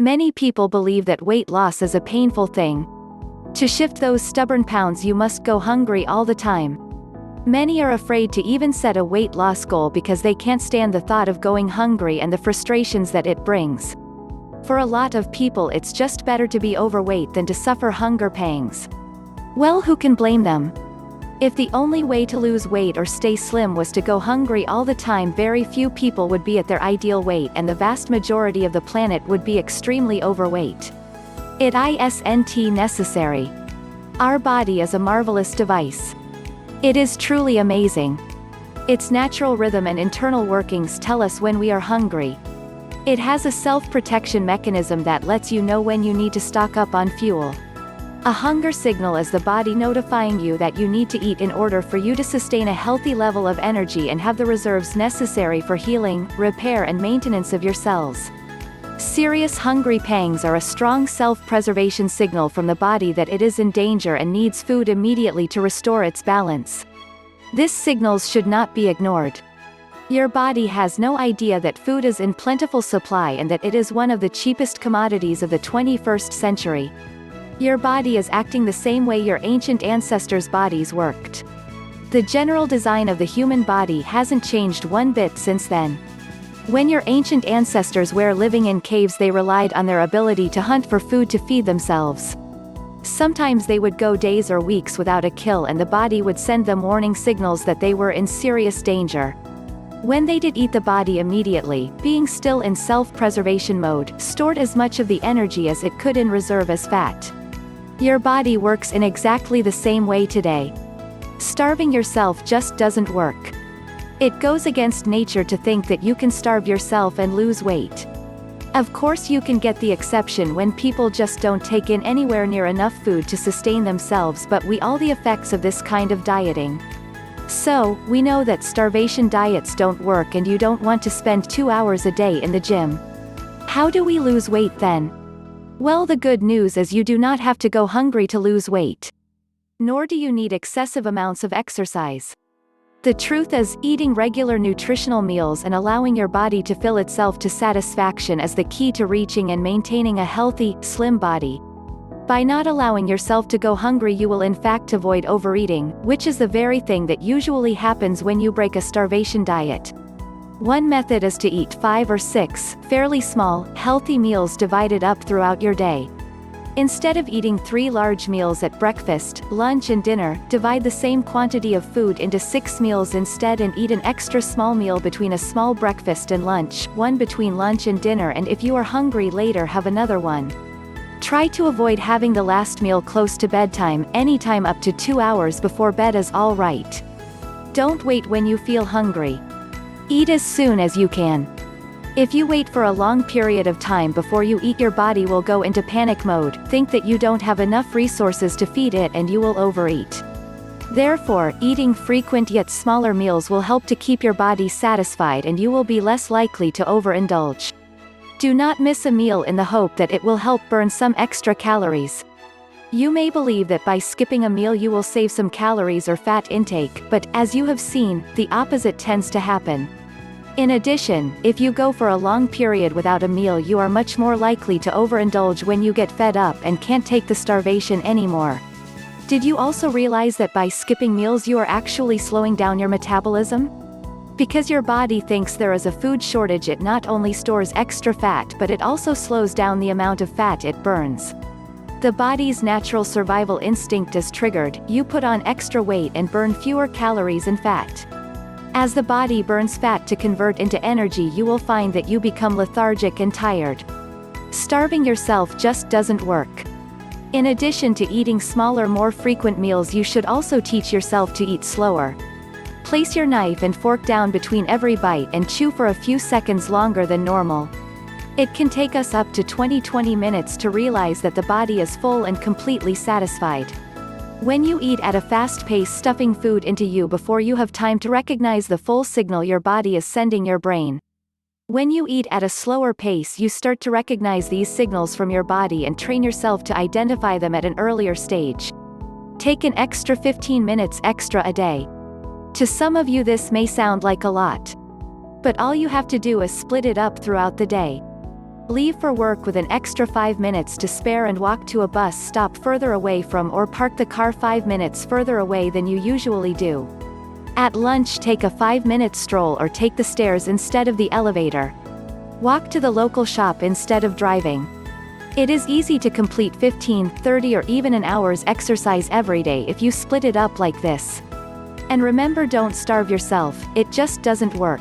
Many people believe that weight loss is a painful thing. To shift those stubborn pounds you must go hungry all the time. Many are afraid to even set a weight loss goal because they can't stand the thought of going hungry and the frustrations that it brings. For a lot of people it's just better to be overweight than to suffer hunger pangs. Well, who can blame them? If the only way to lose weight or stay slim was to go hungry all the time, very few people would be at their ideal weight and the vast majority of the planet would be extremely overweight. It isn't necessary. Our body is a marvelous device. It is truly amazing. Its natural rhythm and internal workings tell us when we are hungry. It has a self-protection mechanism that lets you know when you need to stock up on fuel. A hunger signal is the body notifying you that you need to eat in order for you to sustain a healthy level of energy and have the reserves necessary for healing, repair and maintenance of your cells. Serious hungry pangs are a strong self-preservation signal from the body that it is in danger and needs food immediately to restore its balance. These signals should not be ignored. Your body has no idea that food is in plentiful supply and that it is one of the cheapest commodities of the 21st century. Your body is acting the same way your ancient ancestors' bodies worked. The general design of the human body hasn't changed one bit since then. When your ancient ancestors were living in caves, they relied on their ability to hunt for food to feed themselves. Sometimes they would go days or weeks without a kill and the body would send them warning signals that they were in serious danger. When they did eat, the body immediately, being still in self-preservation mode, stored as much of the energy as it could in reserve as fat. Your body works in exactly the same way today. Starving yourself just doesn't work. It goes against nature to think that you can starve yourself and lose weight. Of course you can get the exception when people just don't take in anywhere near enough food to sustain themselves, but we all the effects of this kind of dieting. So, we know that starvation diets don't work and you don't want to spend 2 hours a day in the gym. How do we lose weight then? Well, the good news is you do not have to go hungry to lose weight. Nor do you need excessive amounts of exercise. The truth is, eating regular nutritional meals and allowing your body to fill itself to satisfaction is the key to reaching and maintaining a healthy, slim body. By not allowing yourself to go hungry, you will in fact avoid overeating, which is the very thing that usually happens when you break a starvation diet. One method is to eat 5 or 6, fairly small, healthy meals divided up throughout your day. Instead of eating 3 large meals at breakfast, lunch and dinner, divide the same quantity of food into 6 meals instead and eat an extra small meal between a small breakfast and lunch, one between lunch and dinner, and if you are hungry later, have another one. Try to avoid having the last meal close to bedtime. Anytime up to 2 hours before bed is all right. Don't wait when you feel hungry. Eat as soon as you can. If you wait for a long period of time before you eat, your body will go into panic mode, think that you don't have enough resources to feed it, and you will overeat. Therefore, eating frequent yet smaller meals will help to keep your body satisfied and you will be less likely to overindulge. Do not miss a meal in the hope that it will help burn some extra calories. You may believe that by skipping a meal you will save some calories or fat intake, but, as you have seen, the opposite tends to happen. In addition, if you go for a long period without a meal, you are much more likely to overindulge when you get fed up and can't take the starvation anymore. Did you also realize that by skipping meals you are actually slowing down your metabolism? Because your body thinks there is a food shortage, it not only stores extra fat but it also slows down the amount of fat it burns. The body's natural survival instinct is triggered, you put on extra weight and burn fewer calories and fat. As the body burns fat to convert into energy, you will find that you become lethargic and tired. Starving yourself just doesn't work. In addition to eating smaller, more frequent meals, you should also teach yourself to eat slower. Place your knife and fork down between every bite and chew for a few seconds longer than normal. It can take us up to 20 minutes to realize that the body is full and completely satisfied. When you eat at a fast pace, stuffing food into you before you have time to recognize the full signal your body is sending your brain. When you eat at a slower pace, you start to recognize these signals from your body and train yourself to identify them at an earlier stage. Take an extra 15 minutes extra a day. To some of you this may sound like a lot. But all you have to do is split it up throughout the day. Leave for work with an extra 5 minutes to spare and walk to a bus stop further away from, or park the car 5 minutes further away than you usually do. At lunch, take a 5-minute stroll or take the stairs instead of the elevator. Walk to the local shop instead of driving. It is easy to complete 15, 30 or even an hour's exercise every day if you split it up like this. And remember, don't starve yourself, it just doesn't work.